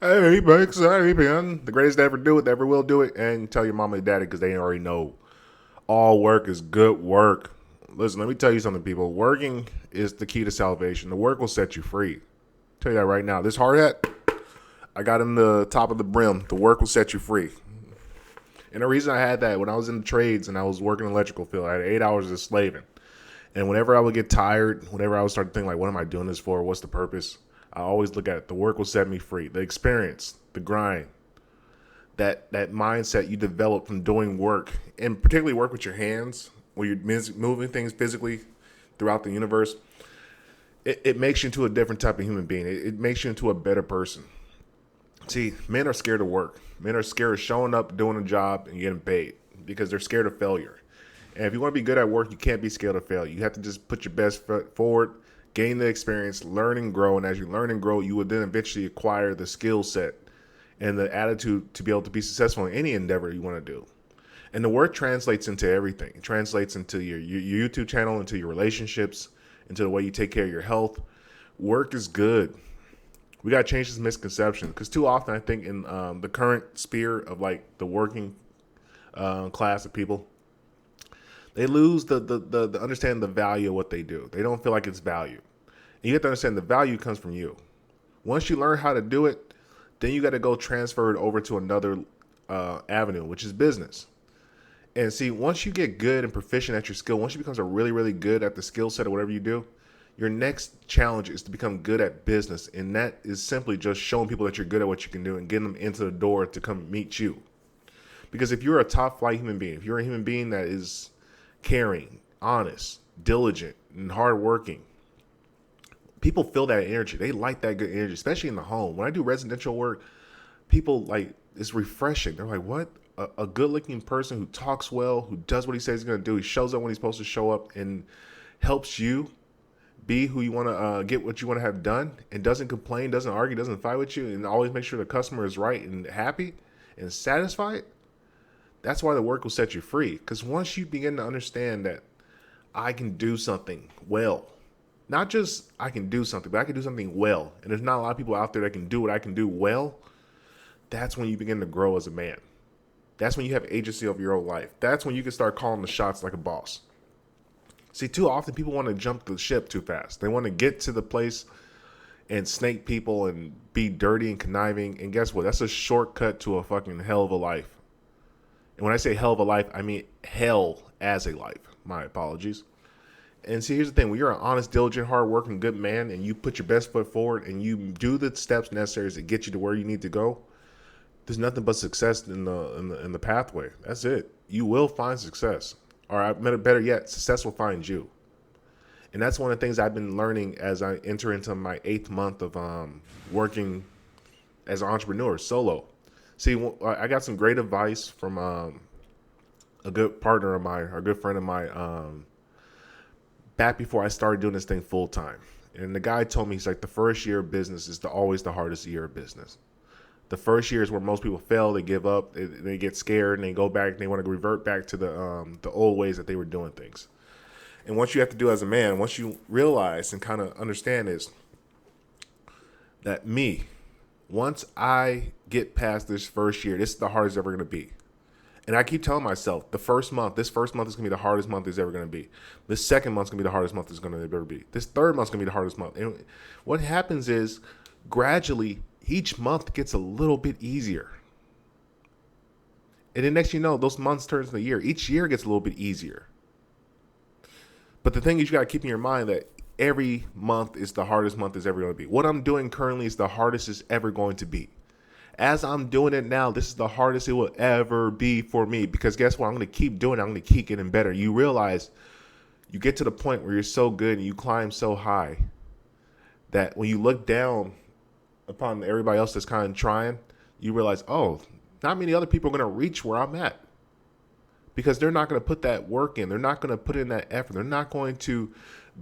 Hey, Bex, hey, man. The greatest to ever do it, that ever will do it. And tell your mama and daddy because they already know all work is good work. Listen, let me tell you something, people. Working is the key to salvation. The work will set you free. Tell you that right now. This hard hat, I got in the top of the brim. The work will set you free. And the reason I had that, when I was in the trades and I was working in the electrical field, I had 8 hours of slaving. And whenever I would get tired, whenever I would start to think like, what am I doing this for? What's the purpose? I always look at it. The work will set me free. The experience, the grind, that mindset you develop from doing work, and particularly work with your hands, where you're moving things physically throughout the universe, it makes you into a different type of human being. It makes you into a better person. See, men are scared of work. Men are scared of showing up, doing a job, and getting paid because they're scared of failure. And if you want to be good at work, you can't be scared of failure. You have to just put your best foot forward, gain the experience, learn and grow. And as you learn and grow, you will then eventually acquire the skill set and the attitude to be able to be successful in any endeavor you want to do. And the work translates into everything. It translates into your YouTube channel, into your relationships, into the way you take care of your health. Work is good. We got to change this misconception because too often I think in the current sphere of like the working class of people, they lose the understanding the value of what they do. They don't feel like it's value. And you have to understand the value comes from you. Once you learn how to do it, then you got to go transfer it over to another avenue, which is business. And see, once you get good and proficient at your skill, once you become a really, really good at the skill set or whatever you do, your next challenge is to become good at business. And that is simply just showing people that you're good at what you can do and getting them into the door to come meet you. Because if you're a top flight human being, if you're a human being that is caring, honest, diligent, and hardworking, people feel that energy. They like that good energy, especially in the home. When I do residential work, people like it's refreshing. They're like, what? A good looking person who talks well, who does what he says he's going to do. He shows up when he's supposed to show up and helps you be who you want to get what you want to have done and doesn't complain, doesn't argue, doesn't fight with you, and always make sure the customer is right and happy and satisfied. That's why the work will set you free. Because once you begin to understand that I can do something well, not just I can do something, but I can do something well, and there's not a lot of people out there that can do what I can do well, that's when you begin to grow as a man. That's when you have agency of your own life. That's when you can start calling the shots like a boss. See, too often people want to jump the ship too fast. They want to get to the place and snake people and be dirty and conniving. And guess what? That's a shortcut to a fucking hell of a life. And when I say hell of a life, I mean hell as a life. My apologies. And see, here's the thing. When you're an honest, diligent, hardworking, good man and you put your best foot forward and you do the steps necessary to get you to where you need to go, there's nothing but success in the pathway. That's it. You will find success. Or better yet, success will find you. And that's one of the things I've been learning as I enter into my 8th month of working as an entrepreneur solo. See, I got some great advice from a good partner of mine, or a good friend of mine, back before I started doing this thing full time. And the guy told me, he's like, the first year of business is always the hardest year of business. The first year is where most people fail, they give up, they get scared, and they go back, and they want to revert back to the old ways that they were doing things. And what you have to do as a man, once you realize and kind of understand is that once I get past this first year, this is the hardest ever going to be. And I keep telling myself, this first month is going to be the hardest month it's ever going to be. This second month is going to be the hardest month it's going to ever be. This third month is going to be the hardest month. And what happens is, gradually, each month gets a little bit easier. And then next you know, those months turns into a year. Each year gets a little bit easier. But the thing is, you got to keep in your mind that every month is the hardest month it's ever going to be. What I'm doing currently is the hardest it's ever going to be. As I'm doing it now, this is the hardest it will ever be for me. Because guess what? I'm going to keep doing it. I'm going to keep getting better. You realize you get to the point where you're so good and you climb so high that when you look down upon everybody else that's kind of trying, you realize, oh, not many other people are going to reach where I'm at. Because they're not going to put that work in. They're not going to put in that effort. They're not going to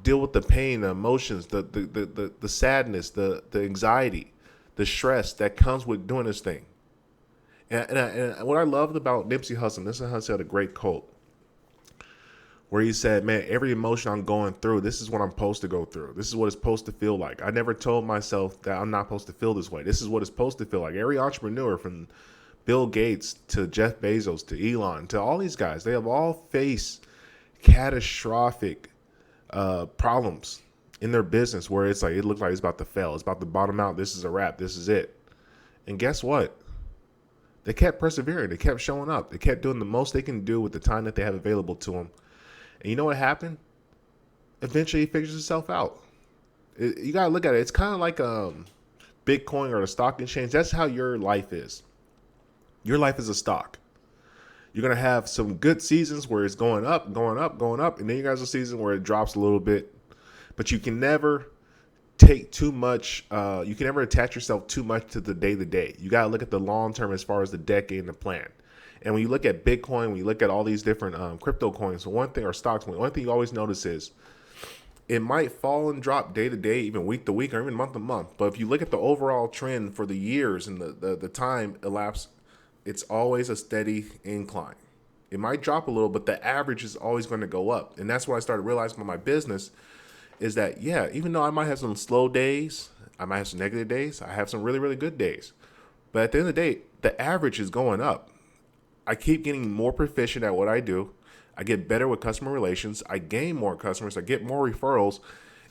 deal with the pain, the emotions, the sadness, the anxiety, the stress that comes with doing this thing. And what I loved about Nipsey Hussle, Nipsey Hussle had a great quote. where he said, man, every emotion I'm going through, this is what I'm supposed to go through. This is what it's supposed to feel like. I never told myself that I'm not supposed to feel this way. This is what it's supposed to feel like. Every entrepreneur, from Bill Gates to Jeff Bezos to Elon to all these guys, they have all faced catastrophic problems in their business where it's like, it looks like it's about to fail. It's about to bottom out. This is a wrap. This is it. And guess what? They kept persevering. They kept showing up. They kept doing the most they can do with the time that they have available to them. And you know what happened? Eventually, it figures itself out. You got to look at it. It's kind of like Bitcoin or the stock exchange. That's how your life is. Your life is a stock. You're going to have some good seasons where it's going up, going up, going up. And then you guys have a season where it drops a little bit. But you can never take too much. You can never attach yourself too much to the day. You got to look at the long term as far as the decade and the plan. And when you look at Bitcoin, when you look at all these different crypto coins, one thing, or stocks, one thing you always notice is it might fall and drop day to day, even week to week, or even month to month. But if you look at the overall trend for the years and the time elapsed, it's always a steady incline. It might drop a little, but the average is always going to go up. And that's what I started realizing with my business is that, yeah, even though I might have some slow days, I might have some negative days, I have some really, really good days. But at the end of the day, the average is going up. I keep getting more proficient at what I do. I get better with customer relations. I gain more customers. I get more referrals.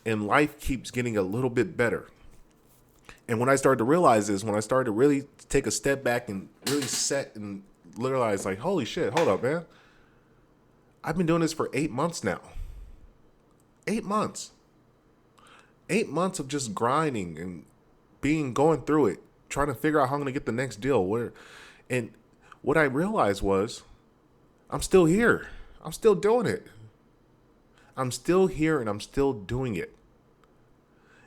And life keeps getting a little bit better. And when I started to realize this, when I started to really take a step back and really set and realize, like, holy shit, hold up, man. I've been doing this for 8 months now. 8 months. 8 months of just grinding and going through it, trying to figure out how I'm going to get the next deal. And what I realized was I'm still here. I'm still doing it. I'm still here and I'm still doing it.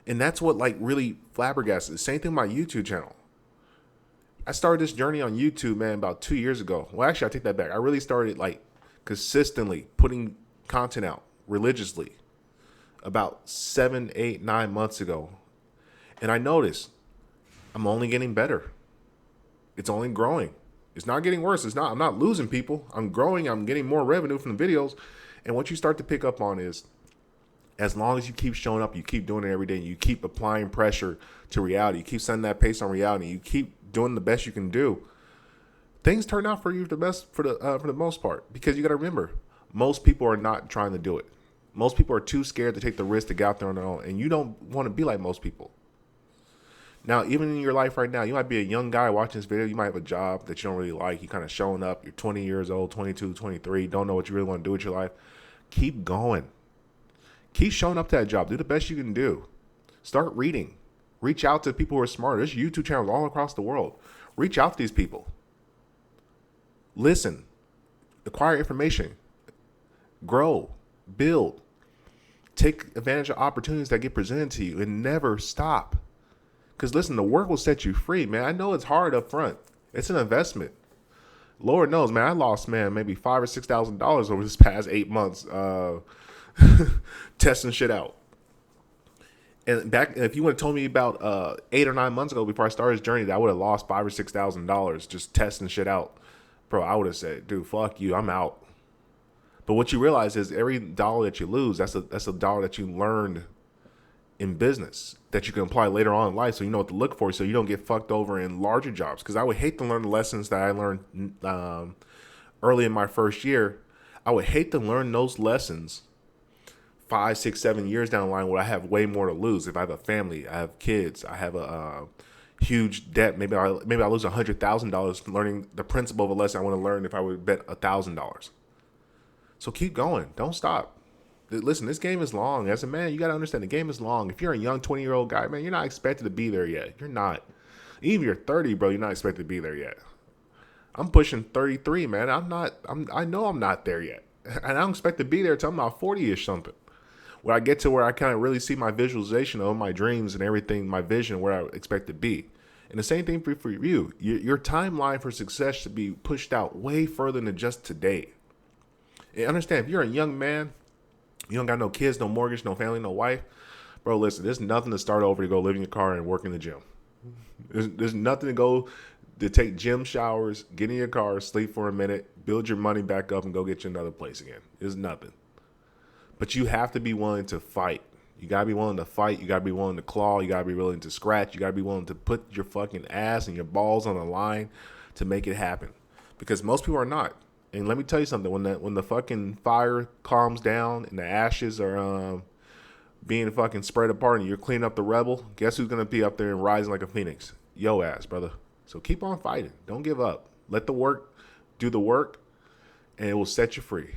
And that's what like really flabbergasted. Same thing with my YouTube channel. I started this journey on YouTube, man, about 2 years ago. Well, actually, I take that back. I really started like consistently putting content out religiously about 7, 8, 9 months ago. And I noticed I'm only getting better. It's only growing. It's not getting worse. I'm not losing people. I'm growing. I'm getting more revenue from the videos. And what you start to pick up on is as long as you keep showing up, you keep doing it every day, and you keep applying pressure to reality, you keep setting that pace on reality, you keep doing the best you can do, things turn out for you the best for the most part. Because you got to remember, most people are not trying to do it. Most people are too scared to take the risk to get out there on their own. And you don't want to be like most people. Now, even in your life right now, you might be a young guy watching this video. You might have a job that you don't really like. You kind of showing up. You're 20 years old, 22, 23. Don't know what you really want to do with your life. Keep going. Keep showing up to that job. Do the best you can do. Start reading. Reach out to people who are smart. There's YouTube channels all across the world. Reach out to these people. Listen. Acquire information. Grow. Build. Take advantage of opportunities that get presented to you and never stop. Because listen, the work will set you free, man. I know it's hard up front. It's an investment. Lord knows, man, I lost, man, maybe $5,000 or $6,000 over this past 8 months testing shit out. And back, if you would have told me about 8 or 9 months ago before I started this journey that I would have lost $5,000 or $6,000 just testing shit out, bro, I would have said, dude, fuck you, I'm out. But what you realize is every dollar that you lose, that's a dollar that you learned in business that you can apply later on in life, so you know what to look for, so you don't get fucked over in larger jobs. Because I would hate to learn the lessons that I learned early in my first year. I would hate to learn those lessons 5, 6, 7 years down the line where I have way more to lose. If I have a family, I have kids, I have a huge debt. Maybe I lose $100,000 learning the principle of a lesson I want to learn if I would bet $1,000. So keep going. Don't stop. Listen, this game is long. As a man, you got to understand the game is long. If you're a young 20-year-old guy, man, you're not expected to be there yet. You're not. Even if you're 30, bro, you're not expected to be there yet. I'm pushing 33, man. I know I'm not there yet. And I don't expect to be there until I'm about 40-ish something. When I get to where I kind of really see my visualization of my dreams and everything, my vision, where I expect to be. And the same thing for you. Your timeline for success should be pushed out way further than just today. And understand, if you're a young man, you don't got no kids, no mortgage, no family, no wife, bro, listen, there's nothing to start over to go live in your car and work in the gym. There's nothing to go to take gym showers, get in your car, sleep for a minute, build your money back up, and go get you another place again. There's nothing. But you have to be willing to fight. You gotta be willing to fight. You gotta be willing to claw. You gotta be willing to scratch. You gotta be willing to put your fucking ass and your balls on the line to make it happen. Because most people are not. And let me tell you something. When the fucking fire calms down and the ashes are being fucking spread apart and you're cleaning up the rebel, guess who's gonna be up there and rising like a phoenix? Yo ass, brother. So keep on fighting. Don't give up. Let the work do the work, and it will set you free.